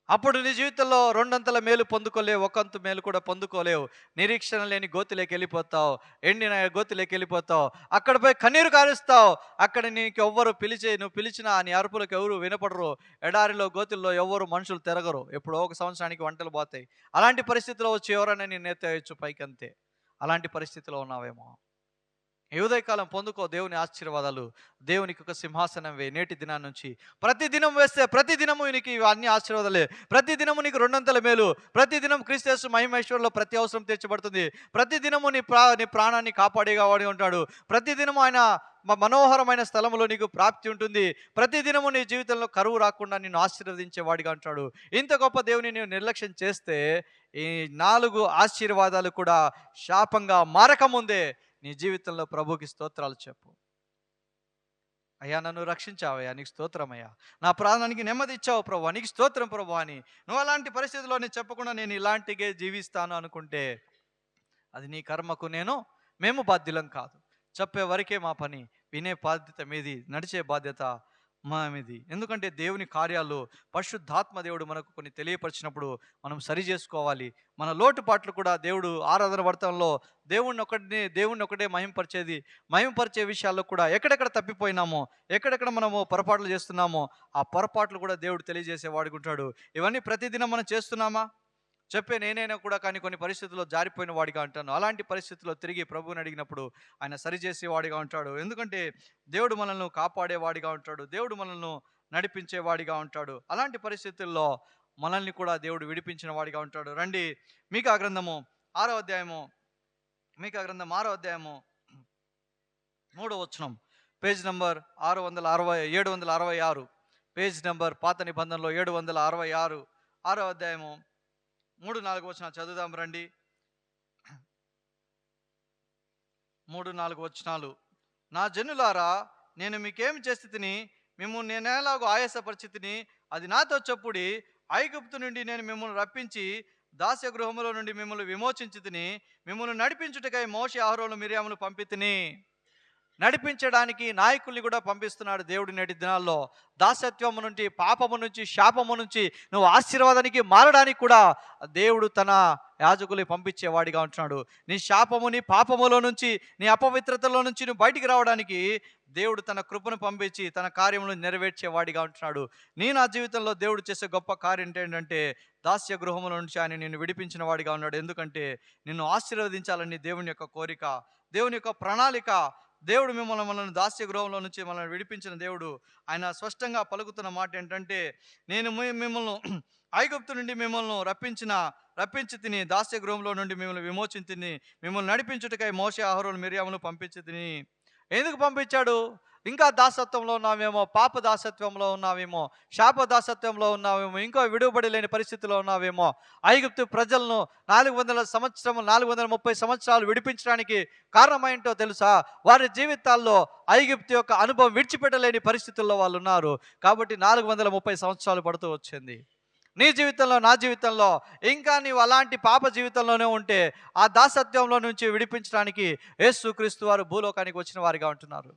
అప్పుడు నీ జీవితంలో రెండంతల మేలు పొందుకోలేవు, ఒకంతు మేలు కూడా పొందుకోలేవు. నిరీక్షణ లేని గోతిలోకి వెళ్ళిపోతావు, ఎండిన గోతిలోకి వెళ్ళిపోతావు. అక్కడ పోయి కన్నీరు కారుస్తావు. అక్కడ నీకు ఎవ్వరు నువ్వు పిలిచినా నీ అరుపులకు ఎవరు వినపడరు. ఎడారిలో గోతుల్లో ఎవ్వరు మనుషులు తిరగరు. ఎప్పుడో ఒక సంవత్సరానికి వంటలు పోతాయి. అలాంటి పరిస్థితిలో వచ్చి ఎవరైనా నేను ఎత్తేయచ్చు పైకి, అంతే. అలాంటి పరిస్థితిలో ఉన్నావేమో. ఈ ఉదయకాలం పొందుకో దేవుని ఆశీర్వాదాలు. దేవునికి ఒక సింహాసనం వే నేటి దినాన్ని నుంచి. ప్రతి దినం వేస్తే ప్రతి దినము నీకు అన్ని ఆశీర్వాదాలే. ప్రతి దినము నీకు రెండంతల మేలు. ప్రతి దినం క్రీస్తు యేసు మహిమేశ్వరంలో ప్రతి అవసరం తీర్చబడుతుంది. ప్రతి దినము నీ ప్రాణాన్ని కాపాడేగా వాడి ఉంటాడు. ప్రతి దినము ఆయన మనోహరమైన స్థలంలో నీకు ప్రాప్తి ఉంటుంది. ప్రతి దినము నీ జీవితంలో కరువు రాకుండా నిన్ను ఆశీర్వదించేవాడిగా అంటాడు. ఇంత గొప్ప దేవుని నీవు నిర్లక్ష్యం చేస్తే ఈ 4 ఆశీర్వాదాలు కూడా శాపంగా మారకముందే నీ జీవితంలో ప్రభుకి స్తోత్రాలు చెప్పు. అయ్యా నన్ను రక్షించావయ్యా, నీకు స్తోత్రమయ్యా. నా ప్రాణానికి నెమ్మది ఇచ్చావు ప్రభు, నీకు స్తోత్రం ప్రభు అని నువ్వు అలాంటి పరిస్థితుల్లో నేను చెప్పకుండా నేను ఇలాంటిగే జీవిస్తాను అనుకుంటే అది నీ కర్మకు మేము బాధ్యులం కాదు. చెప్పే వరకే మా పని, వినే బాధ్యత మీది, నడిచే బాధ్యత మామిది. ఎందుకంటే దేవుని కార్యాలు పరిశుద్ధాత్మ దేవుడు మనకు కొన్ని తెలియపరిచినప్పుడు మనం సరి చేసుకోవాలి. మన లోటుపాట్లు కూడా దేవుడు ఆరాధన వర్తంలో దేవుణ్ణి ఒకటే మహింపరిచే విషయాల్లో కూడా ఎక్కడెక్కడ తప్పిపోయినామో, ఎక్కడెక్కడ మనము పొరపాట్లు చేస్తున్నామో ఆ పొరపాట్లు కూడా దేవుడు తెలియజేసే వాడుకుంటాడు. ఇవన్నీ ప్రతిదినం మనం చేస్తున్నామా? చెప్పే నేనైనా కూడా కానీ కొన్ని పరిస్థితుల్లో జారిపోయిన వాడిగా అంటాను. అలాంటి పరిస్థితుల్లో తిరిగి ప్రభువుని అడిగినప్పుడు ఆయన సరిచేసేవాడిగా ఉంటాడు. ఎందుకంటే దేవుడు మనల్ని కాపాడేవాడిగా ఉంటాడు. దేవుడు మనల్ని నడిపించేవాడిగా ఉంటాడు. అలాంటి పరిస్థితుల్లో మనల్ని కూడా దేవుడు విడిపించిన వాడిగా ఉంటాడు. రండి మీకా గ్రంథము 6వ అధ్యాయము 3వ వచనం, పేజ్ నంబర్ 766, పేజ్ నంబర్ పాత నిబంధనలో 766, 6వ అధ్యాయము 3-4 వచనాలు చదువుదాం రండి. 3-4 వచనాలు. నా జనులారా, నేను మీకేమి చేసి తిని మిమ్మల్ని నేనేలాగో ఆయాసపరిచితిని అది నాతో చెప్పుడి. ఐగుప్తు నుండి నేను మిమ్మల్ని రప్పించి దాస్య గృహములో నుండి మిమ్మల్ని విమోచించి తిని మిమ్మల్ని నడిపించుటకై మోషే అహరోను మిరియామును పంపితిని. నడిపించడానికి నాయకుల్ని కూడా పంపిస్తున్నాడు దేవుడు నేటి దినాల్లో. దాసత్వము నుంచి, పాపము నుంచి, శాపము నుంచి నువ్వు ఆశీర్వాదానికి మారడానికి కూడా దేవుడు తన యాజకుల్ని పంపించేవాడిగా ఉంటున్నాడు. నీ శాపము, నీ పాపములో నుంచి, నీ అపవిత్రతలో నుంచి నువ్వు బయటికి రావడానికి దేవుడు తన కృపను పంపించి తన కార్యములను నెరవేర్చేవాడిగా ఉంటున్నాడు. నా జీవితంలో దేవుడు చేసే గొప్ప కార్యం ఏంటంటే దాస్య గృహముల నుంచి ఆయన నిన్ను విడిపించిన వాడిగా ఉన్నాడు. ఎందుకంటే నిన్ను ఆశీర్వదించాలని దేవుని యొక్క కోరిక, దేవుని యొక్క ప్రణాళిక. దేవుడు మనల్ని దాస్య గృహంలో నుంచి మనల్ని విడిపించిన దేవుడు. ఆయన స్పష్టంగా పలుకుతున్న మాట ఏంటంటే, నేను మిమ్మల్ని ఐగుప్తు నుండి మిమ్మల్ని రప్పించి తిని, దాస్య గృహంలో నుండి మిమ్మల్ని విమోచించి తిని, మిమ్మల్ని నడిపించుటకై మోషే అహరోను మిరియామును పంపించి తిని. ఎందుకు పంపించాడు? ఇంకా దాసత్వంలో ఉన్నావేమో, పాప దాసత్వంలో ఉన్నావేమో, శాప దాసత్వంలో ఉన్నావేమో, ఇంకో విడువబడి లేని పరిస్థితిలో ఉన్నావేమో. ఐగుప్తు ప్రజలను 430 సంవత్సరాలు విడిపించడానికి కారణమేంటో తెలుసా? వారి జీవితాల్లో ఐగుప్తు యొక్క అనుభవం విడిచిపెట్టలేని పరిస్థితుల్లో వాళ్ళు ఉన్నారు. కాబట్టి 430 సంవత్సరాలు పడుతూ వచ్చింది. నీ జీవితంలో, నా జీవితంలో ఇంకా నీవు అలాంటి పాప జీవితంలోనే ఉంటే ఆ దాసత్వంలో నుంచి విడిపించడానికి యేసుక్రీస్తు వారు భూలోకానికి వచ్చిన వారిగా ఉంటున్నారు.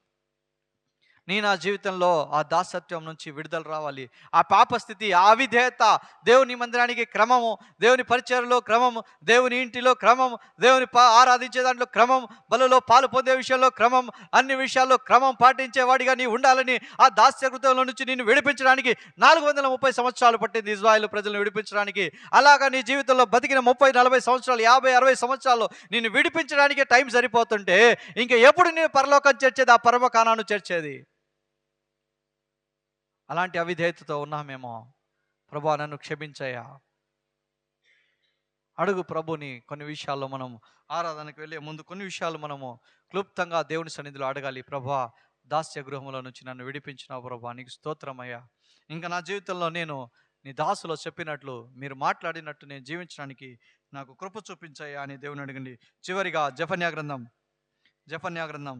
నా జీవితంలో ఆ దాసత్వం నుంచి విడుదల రావాలి. ఆ పాప స్థితి, ఆ అవిధేయత, దేవుని మందిరానికి క్రమము, దేవుని పరిచర్యలో క్రమము, దేవుని ఇంటిలో క్రమం, దేవుని ఆరాధించే దాంట్లో క్రమం, బలలో పాలు పొందే విషయంలో క్రమం, అన్ని విషయాల్లో క్రమం పాటించేవాడిగా నీ ఉండాలని ఆ దాస్యకృతంలో నుంచి నిన్ను విడిపించడానికి 430 సంవత్సరాలు పట్టింది ఇజ్రాయేలు ప్రజలను విడిపించడానికి. అలాగా నీ జీవితంలో బతికిన 30-40 సంవత్సరాలు, 50-60 సంవత్సరాలు నిన్ను విడిపించడానికి టైం సరిపోతుంటే ఇంకా ఎప్పుడు నేను పరలోకం చేర్చేది, ఆ పరమ కానాను చేర్చేది? అలాంటి అవిధేయతతో ఉన్నామేమో. ప్రభువా నన్ను క్షమించయ్యా. అడుగు ప్రభుని. కొన్ని విషయాల్లో మనం ఆరాధనకు వెళ్ళే ముందు కొన్ని విషయాలు మనము క్లుప్తంగా దేవుని సన్నిధిలో అడగాలి. ప్రభువా, దాస్య గృహంలో నుంచి నన్ను విడిపించినావు ప్రభువా, నీకు స్తోత్రమయ్యా. ఇంకా నా జీవితంలో నేను నీ దాసులో చెప్పినట్లు, మీరు మాట్లాడినట్టు నేను జీవించడానికి నాకు కృప చూపించాయా అని దేవుని అడగండి. చివరిగా జెఫన్యా గ్రంథం, జెఫన్యా గ్రంథం,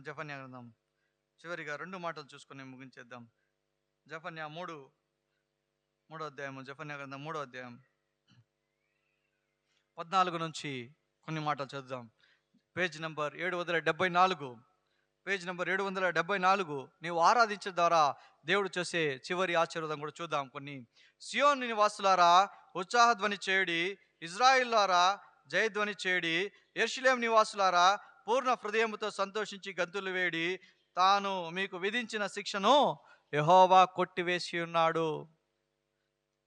జెఫన్యా గ్రంథం చివరిగా 2 మాటలు చూసుకొని ముగించేద్దాం. జెఫన్యా మూడో అధ్యాయము, జెఫన్యా గ్రంథం 3వ అధ్యాయం 14 నుంచి కొన్ని మాటలు చదువుదాం. Page number 774, page number 774. నీవు ఆరాధించడం ద్వారా దేవుడు చేసే చివరి ఆశీర్వాదం కూడా చూద్దాం కొన్ని. సియోను నివాసులారా ఉత్సాహధ్వని చేయడి, ఇజ్రాయిల్లారా జయధ్వని చేయడి, యెరూషలేము నివాసులారా పూర్ణ హృదయముతో సంతోషించి గంతులు వేడి, తాను మీకు విధించిన శిక్షను యెహోవా కొట్టివేసి ఉన్నాడు.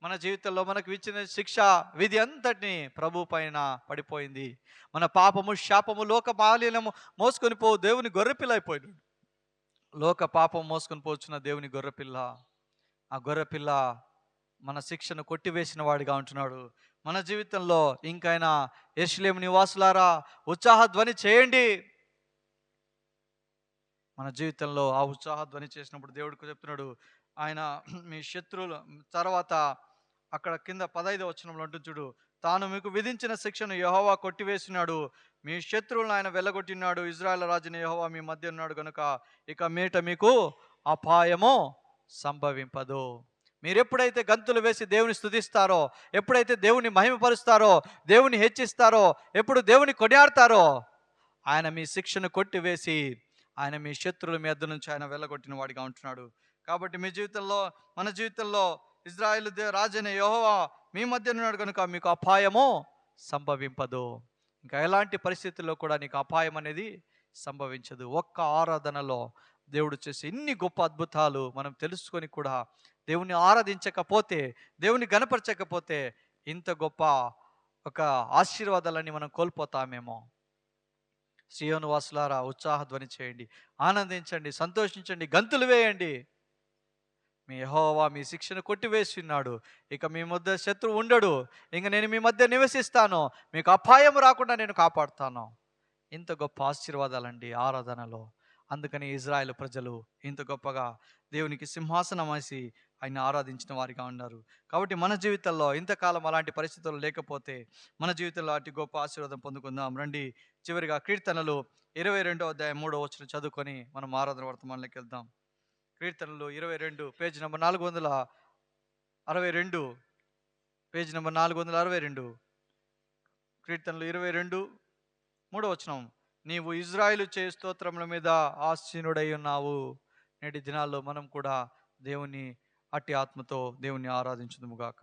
మన జీవితంలో మనకు ఇచ్చిన శిక్ష, విధి అంతటిని ప్రభు పైన పడిపోయింది. మన పాపము, శాపము, లోక మాలిన్యము మోసుకొని దేవుని గొర్రెపిల్ల అయిపోయాడు. లోక పాపం మోసుకొని పోచున్న దేవుని గొర్రెపిల్ల. ఆ గొర్రెపిల్ల మన శిక్షను కొట్టివేసిన వాడిగా ఉంటున్నాడు. మన జీవితంలో ఇంకైనా యెరూషలేము నివాసులారా ఉత్సాహధ్వని చేయండి. మన జీవితంలో ఆ ఉత్సాహధ్వని చేసినప్పుడు దేవుడికి చెప్తున్నాడు, ఆయన మీ శత్రువుల తర్వాత అక్కడ కింద 15వ వచనంలో ఉంటుంది చూడు, తాను మీకు విధించిన శిక్షను యెహోవా కొట్టివేసినాడు, మీ శత్రువులను ఆయన వెళ్ళగొట్టినాడు, ఇజ్రాయేల్ రాజుని యెహోవా మీ మధ్య ఉన్నాడు కనుక ఇక మీట మీకు అపాయము సంభవింపదు. మీరు ఎప్పుడైతే గంతులు వేసి దేవుని స్తుతిస్తారో, ఎప్పుడైతే దేవుని మహిమపరుస్తారో, దేవుని హెచ్చిస్తారో, ఎప్పుడు దేవుని కొనియాడతారో, ఆయన మీ శిక్షను కొట్టివేసి ఆయన మీ శత్రువుల మీద నుంచి ఆయన వెళ్ళగొట్టిన వాడిగా ఉంటున్నాడు. కాబట్టి మీ జీవితంలో, మన జీవితంలో ఇజ్రాయేలు రాజైన యెహోవా మీ మధ్య ఉన్నాడు కనుక మీకు అపాయము సంభవింపదు. ఇంకా ఎలాంటి పరిస్థితుల్లో కూడా నీకు అపాయం అనేది సంభవించదు. ఒక్క ఆరాధనలో దేవుడు చేసే ఇన్ని గొప్ప అద్భుతాలు మనం తెలుసుకొని కూడా దేవుని ఆరాధించకపోతే, దేవుని గణపరచకపోతే ఇంత గొప్ప ఒక ఆశీర్వాదాలన్నీ మనం కోల్పోతామేమో. సియోను వాసులారా ఉత్సాహధ్వని చేయండి, ఆనందించండి, సంతోషించండి, గంతులు వేయండి. మీ యెహోవా మీ శిక్షను కొట్టివేసి ఉన్నాడు. ఇక మీ మధ్య శత్రువు ఉండడు. ఇంక నేను మీ మధ్య నివసిస్తాను, మీకు అపాయం రాకుండా నేను కాపాడుతాను. ఇంత గొప్ప ఆశీర్వాదాలండి ఆరాధనలో. అందుకని ఇజ్రాయేల్ ప్రజలు ఇంత గొప్పగా దేవునికి సింహాసనం వేసి ఆయన ఆరాధించిన వారిగా ఉన్నారు. కాబట్టి మన జీవితంలో ఇంతకాలం అలాంటి పరిస్థితులు లేకపోతే మన జీవితంలో అతి గొప్ప ఆశీర్వాదం పొందుకుందాం. రండి చివరిగా కీర్తనలు 22వ అధ్యాయం 3వ వచనం చదువుకొని మనం ఆరాధన వర్తమానంలోకి వెళ్దాం. కీర్తనలు 22, పేజ్ నెంబర్ 462, పేజ్ నెంబర్ 462. కీర్తనలు 22, 3వ వచనం. నీవు ఇజ్రాయేలు చేయి స్తోత్రముల మీద ఆసీనుడై ఉన్నావు. నేటి దినాల్లో మనం కూడా దేవుని అట్టి ఆత్మతో దేవుని ఆరాధించుదుముగాక.